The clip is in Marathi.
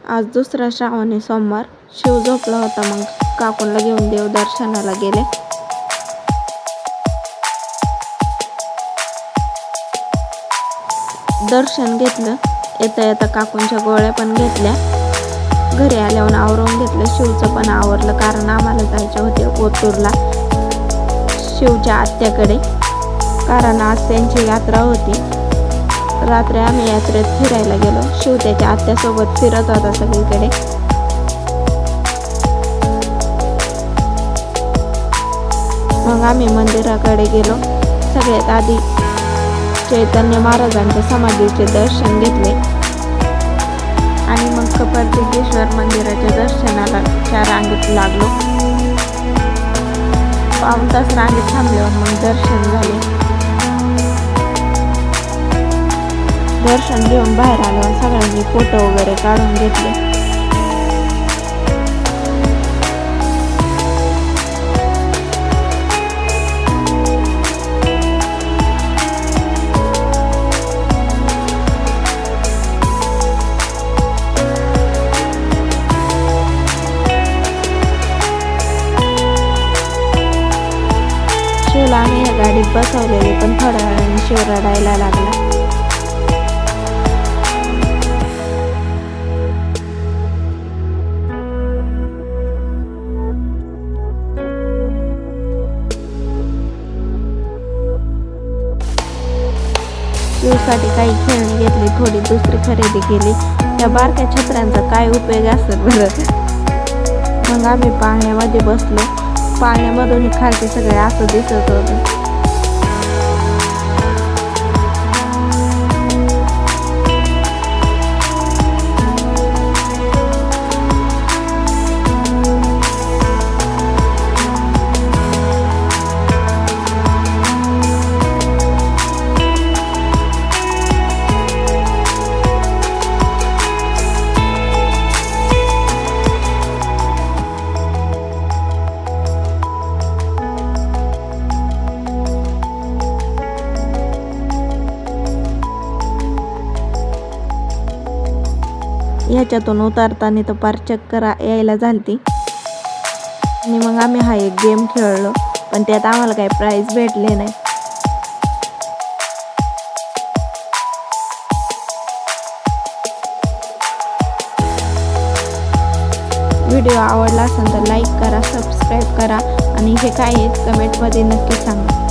आज दुसरा श्रावणी सोमवार. शिव झोपला होता, मग काकूंला घेऊन देवदर्शनाला गेले. दर्शन घेतलं. येता येता काकूंच्या गोळ्या पण घेतल्या. घरी आल्यावर आवरून घेतलं. शिवचं पण आवरलं, कारण आम्हाला जायचे होते ओतूरला शिवच्या आत्याकडे, कारण आज त्यांची यात्रा होती. रात्री आम्ही यात्रेत फिरायला गेलो. शिव त्याच्या आत्यासोबत फिरत होता सगळीकडे. मग आम्ही मंदिराकडे गेलो. सगळ्यात आधी चैतन्य महाराजांच्या समाधीचे दर्शन घेतले आणि मग कपालतीर्थेश्वर मंदिराच्या दर्शनाला रांगेत लागलो. पाऊण तास रांगेत थांबल्यावर मग दर्शन झाले. दर्शन घेऊन बाहेर आल्यावर सगळ्यांनी फोटो वगैरे काढून घेतले. शिवला आम्ही या गाडीत बसवलेले, पण थोड्या वेळाने शिव रडायला लागला. शिवसाठी काही खेळणी घेतली, थोडी दुसरी खरेदी केली. त्या बारक्या छत्र्यांचा काय उपयोग असेल बरं. मग आम्ही पाळण्यामध्ये बसलो. पाळण्यामधून खालचे सगळे असं दिसत होतं. ह्याच्यातून उतरताना तर पार चक्कर यायला झालती. आणि मग आम्ही हा एक गेम खेळलो, पण त्यात आम्हाला काही प्राईज भेटले नाही. व्हिडिओ आवडला असेल तर लाईक करा, सबस्क्राईब करा आणि हे काय आहे कमेंटमध्ये नक्की सांगा.